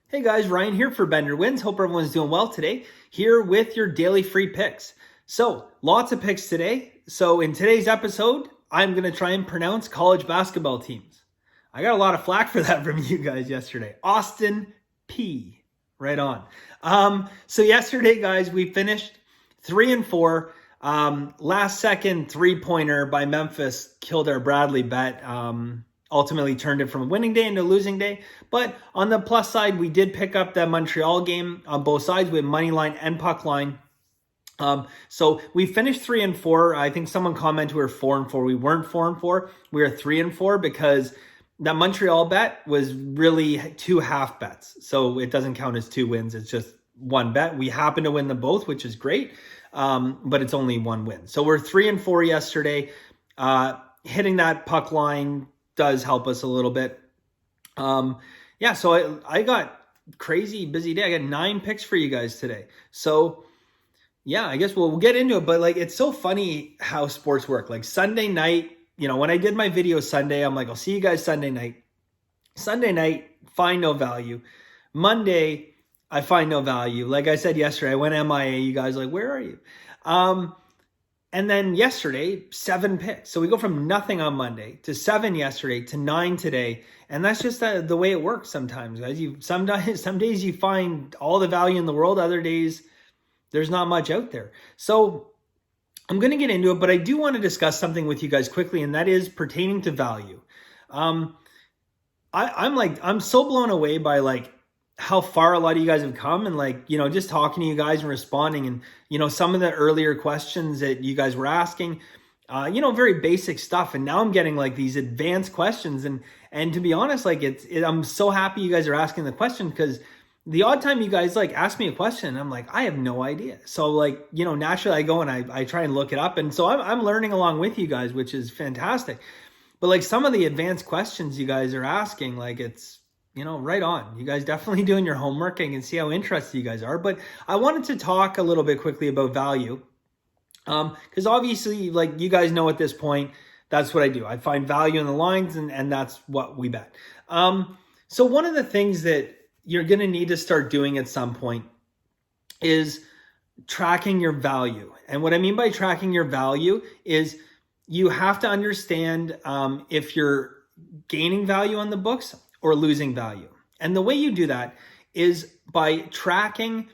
Hey guys, Ryan here for Bender Wins. Hope everyone's doing well today. Here with your daily free picks. So, lots of picks today. So, in today's episode, I'm going to try and pronounce college basketball teams. I got a lot of flack for that from you guys yesterday. Austin P. Right on. So yesterday, guys, we finished 3-4. Last second 3-pointer by Memphis killed our Bradley bet. Ultimately turned it from a winning day into a losing day. But on the plus side, we did pick up that Montreal game on both sides with money line and puck line. So we finished 3-4. I think someone commented we were 4-4. We weren't 4-4. We were 3-4 because that Montreal bet was really two half bets. So it doesn't count as two wins. It's just one bet. We happen to win them both, which is great. But it's only one win. So we're 3-4 yesterday. Hitting that puck line does help us a little bit. So I got crazy busy day. I got 9 picks for you guys today. So yeah, I guess we'll get into it. But it's so funny how sports work. Like Sunday night, when I did my video Sunday, I'm like, I'll see you guys Sunday night. Sunday night, find no value. Monday, I find no value. Like I said yesterday, I went MIA. You guys are like, where are you? And then yesterday, 7 picks. So we go from nothing on Monday to 7 yesterday to 9 today. And that's just the way it works sometimes, guys. Some days you find all the value in the world. Other days, there's not much out there. So I'm going to get into it, but I do want to discuss something with you guys quickly, and that is pertaining to value. I'm so blown away by how far a lot of you guys have come, and just talking to you guys and responding, and some of the earlier questions that you guys were asking, very basic stuff, and now I'm getting these advanced questions, and to be honest, I'm so happy you guys are asking the question, because the odd time you guys ask me a question, I'm like, I have no idea. So naturally I go and I try and look it up, and so I'm learning along with you guys, which is fantastic. But some of the advanced questions you guys are asking, it's right on. You guys definitely doing your homework. I can see how interested you guys are. But I wanted to talk a little bit quickly about value. Because obviously, you guys know at this point, that's what I do. I find value in the lines, and that's what we bet. So one of the things that you're going to need to start doing at some point is tracking your value. And what I mean by tracking your value is you have to understand if you're gaining value on the books or losing value. And the way you do that is by tracking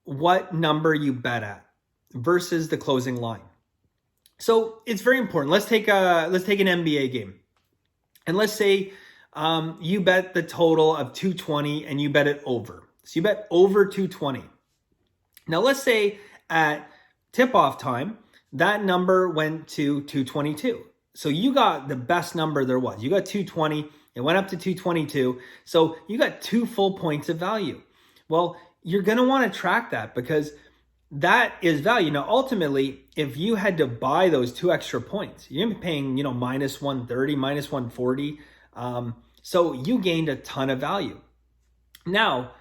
what number you bet at versus the closing line. So it's very important. Let's take an NBA game. And let's say you bet the total of 220 and you bet it over. So you bet over 220. Now let's say at tip-off time, that number went to 222. So you got the best number there was. You got 220. It went up to 222. So you got 2 full points of value. Well, you're going to want to track that because that is value. Now, ultimately, if you had to buy those 2 extra points, you're going to be paying, minus 130, minus 140. So you gained a ton of value. Now,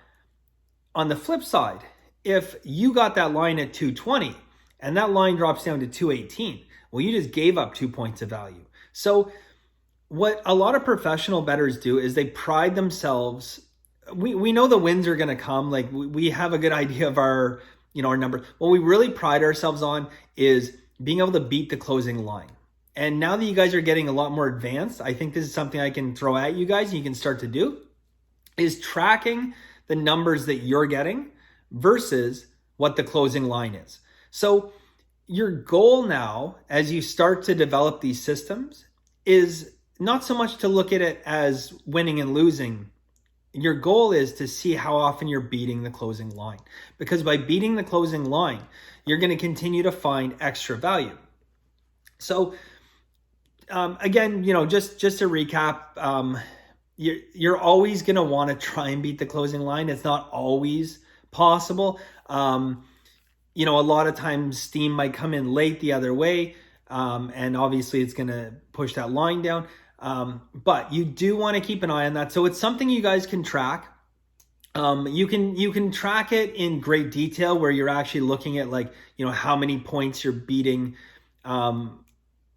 on the flip side, if you got that line at 220 and that line drops down to 218, well, you just gave up 2 points of value. So what a lot of professional bettors do is they pride themselves. We know the wins are going to come. We have a good idea of our numbers. What we really pride ourselves on is being able to beat the closing line. And now that you guys are getting a lot more advanced, I think this is something I can throw at you guys and you can start to do, is tracking the numbers that you're getting versus what the closing line is. So your goal now, as you start to develop these systems, is not so much to look at it as winning and losing. Your goal is to see how often you're beating the closing line. Because by beating the closing line, you're going to continue to find extra value. So again, just to recap, you're always going to want to try and beat the closing line. It's not always possible. A lot of times steam might come in late the other way. And obviously it's going to push that line down. But you do want to keep an eye on that. So it's something you guys can track. You can track it in great detail where you're actually looking at how many points you're beating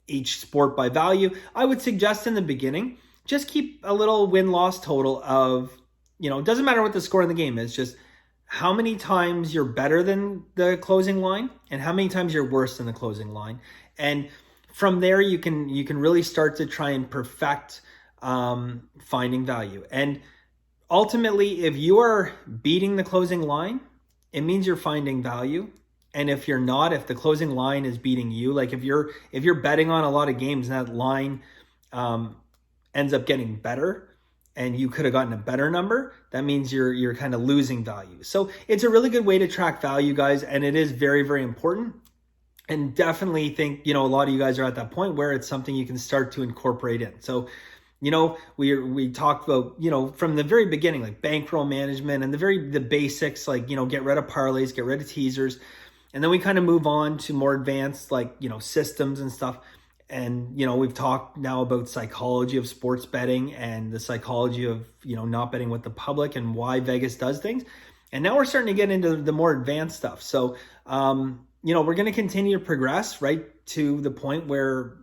each sport by value. I would suggest in the beginning, just keep a little win-loss total of it doesn't matter what the score in the game is, just how many times you're better than the closing line and how many times you're worse than the closing line. And from there, you can really start to try and perfect finding value. And ultimately, if you are beating the closing line, it means you're finding value. And if you're not, if the closing line is beating you, like if you're betting on a lot of games and that line ends up getting better and you could have gotten a better number, that means you're kind of losing value. So it's a really good way to track value, guys, and it is very, very important. And definitely think, a lot of you guys are at that point where it's something you can start to incorporate in. So, we talked about, from the very beginning, like bankroll management and the basics, like, get rid of parlays, get rid of teasers. And then we kind of move on to more advanced, like, systems and stuff. And, we've talked now about psychology of sports betting and the psychology of, not betting with the public and why Vegas does things. And now we're starting to get into the more advanced stuff. So, we're going to continue to progress right to the point where,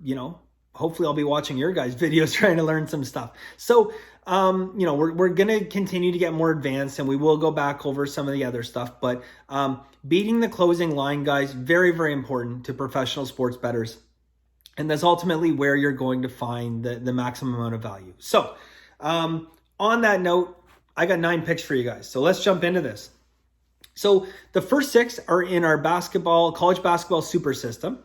hopefully I'll be watching your guys' videos trying to learn some stuff. So, we're going to continue to get more advanced and we will go back over some of the other stuff. But beating the closing line, guys, very, very important to professional sports bettors. And that's ultimately where you're going to find the maximum amount of value. So, on that note, I got 9 picks for you guys. So let's jump into this. So the first 6 are in our college basketball super system.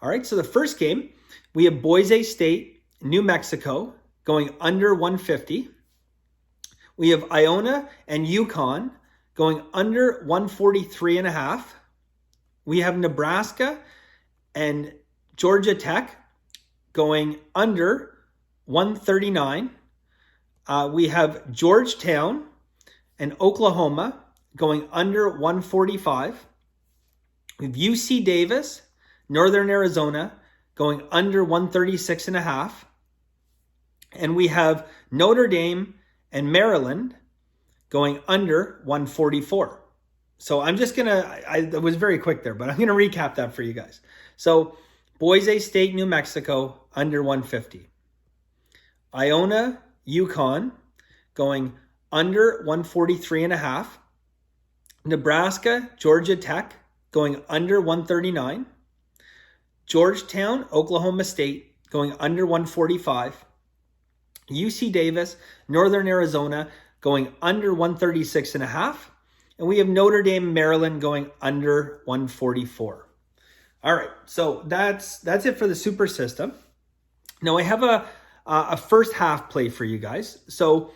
All right, so the first game, we have Boise State, New Mexico, going under 150. We have Iona and UConn going under 143.5. We have Nebraska and Georgia Tech going under 139. We have Georgetown and Oklahoma going under 145. We have UC Davis, Northern Arizona, going under 136.5. And we have Notre Dame and Maryland going under 144. So I'm just going to, I was very quick there, but I'm going to recap that for you guys. So Boise State, New Mexico, under 150. Iona, UConn, going under 143.5. Nebraska, Georgia Tech, going under 139. Georgetown, Oklahoma State, going under 145. UC Davis, Northern Arizona, going under 136.5. And we have Notre Dame, Maryland, going under 144. All right, so that's it for the super system. Now I have a first half play for you guys. So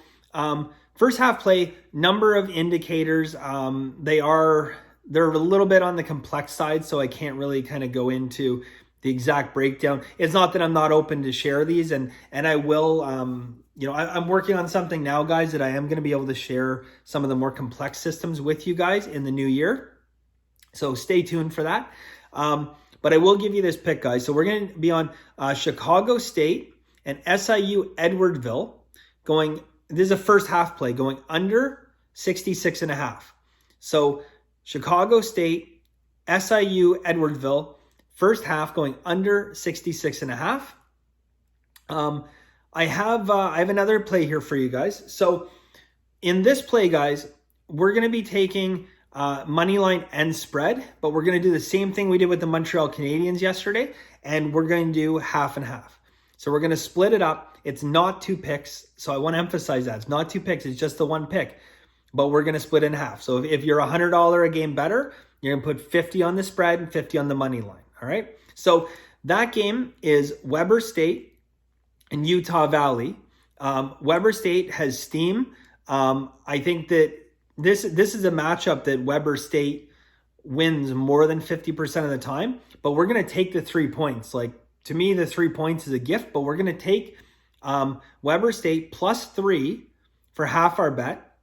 first half play, number of indicators. They're a little bit on the complex side, so I can't really kind of go into the exact breakdown. It's not that I'm not open to share these, and I will. I'm working on something now, guys, that I am going to be able to share some of the more complex systems with you guys in the new year. So stay tuned for that. But I will give you this pick, guys. So we're going to be on Chicago State and SIU Edwardville going. This is a first half play going under 66.5. So Chicago State, SIU Edwardville, first half going under 66.5. I have another play here for you guys. So in this play, guys, we're going to be taking money line and spread, but we're going to do the same thing we did with the Montreal Canadiens yesterday, and we're going to do half and half. So we're going to split it up. It's not 2 picks, so I want to emphasize that. It's not 2 picks, it's just the 1 pick, but we're going to split it in half. So if you're $100 a game better, you're going to put 50 on the spread and 50 on the money line, all right? So that game is Weber State and Utah Valley. Weber State has steam. I think that this is a matchup that Weber State wins more than 50% of the time, but we're going to take the 3 points. Like, to me, the 3 points is a gift, but we're going to take Weber State plus 3 for half our bet.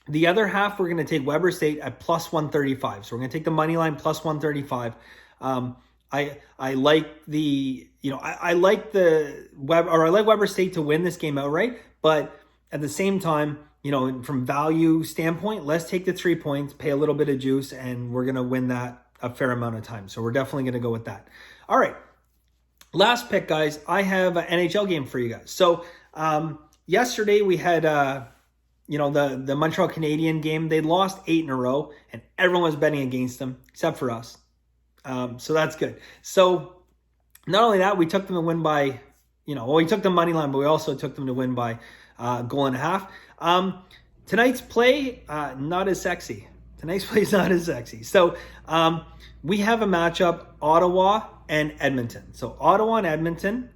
The other half, we're going to take Weber State at plus 135. So we're going to take the money line plus 135. I like the, I like Weber State to win this game outright, but at the same time, from value standpoint, let's take the 3 points, pay a little bit of juice, and we're going to win that a fair amount of time. So we're definitely going to go with that. All right. Last pick, guys. I have an NHL game for you guys. So yesterday we had the Montreal Canadian game, they lost 8 in a row, and everyone was betting against them except for us. So that's good. So not only that, we took them to win by, we took the money line, but we also took them to win by goal and a half. Tonight's play, not as sexy. Tonight's play is not as sexy. So we have a matchup, Ottawa and Edmonton. So Ottawa and Edmonton,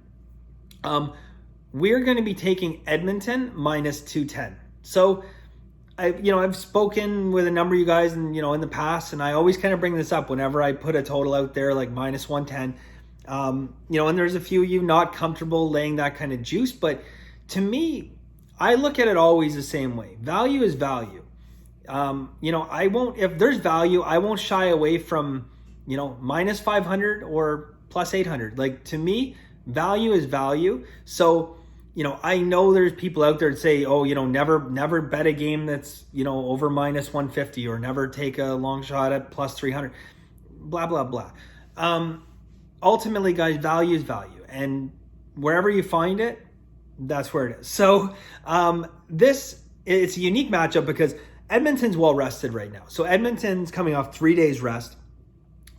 we're going to be taking Edmonton minus 210. So I've spoken with a number of you guys in the past, and I always kind of bring this up whenever I put a total out there like minus 110. And there's a few of you not comfortable laying that kind of juice, but to me, I look at it always the same way. Value is value. If there's value, I won't shy away from, minus 500 or plus 800. Like, to me, value is value. So, I know there's people out there that say, oh, never bet a game that's, over minus 150, or never take a long shot at plus 300, blah, blah, blah. Ultimately, guys, value is value. And wherever you find it, that's where it is. So it's a unique matchup because Edmonton's well rested right now. So Edmonton's coming off 3 days rest.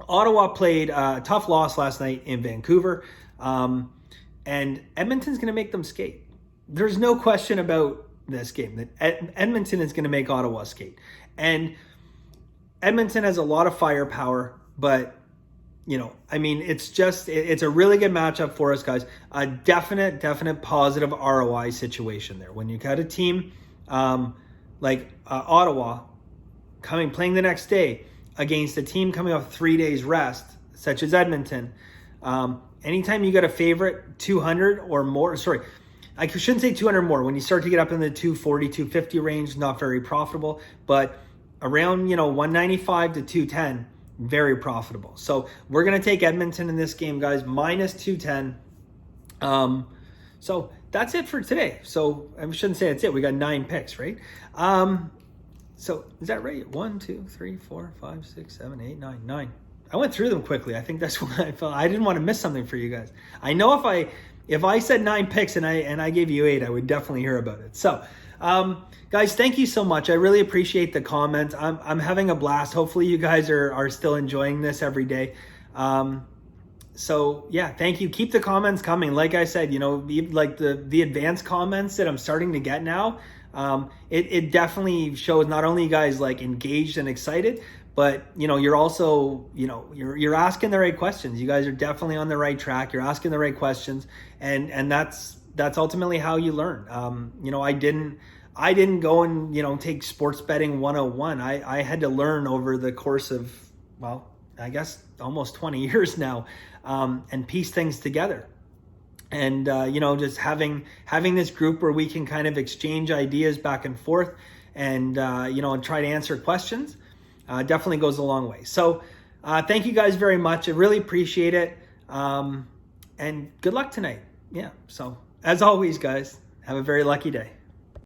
Ottawa played a tough loss last night in Vancouver. And Edmonton's going to make them skate. There's no question about this game that Edmonton is going to make Ottawa skate. And Edmonton has a lot of firepower, but it's a really good matchup for us, guys. A definite positive ROI situation there. When you got a team like Ottawa playing the next day against a team coming off 3 days rest, such as Edmonton, anytime you got a favorite 200 or more, I shouldn't say 200 more. When you start to get up in the 240, 250 range, not very profitable, but around 195 to 210, very profitable. So we're going to take Edmonton in this game, guys, minus 210. So that's it for today. So I shouldn't say that's it. We got 9 picks, right? So is that right? 1, 2, 3, 4, 5, 6, 7, 8, 9, 9. I went through them quickly. I think that's why I felt I didn't want to miss something for you guys. I know if I said 9 picks and I gave you 8, I would definitely hear about it. So, guys, thank you so much. I really appreciate the comments. I'm having a blast. Hopefully you guys are still enjoying this every day. So yeah, thank you. Keep the comments coming. Like I said, like the advanced comments that I'm starting to get now, it definitely shows not only you guys like engaged and excited, but you're also you're asking the right questions. You guys are definitely on the right track. You're asking the right questions, and that's ultimately how you learn. I didn't go and take sports betting 101. I had to learn over the course of, well, I guess almost 20 years now, and piece things together. And just having this group where we can kind of exchange ideas back and forth, and and try to answer questions. Definitely goes a long way. So thank you guys very much. I really appreciate it. And good luck tonight. Yeah. So as always, guys, have a very lucky day.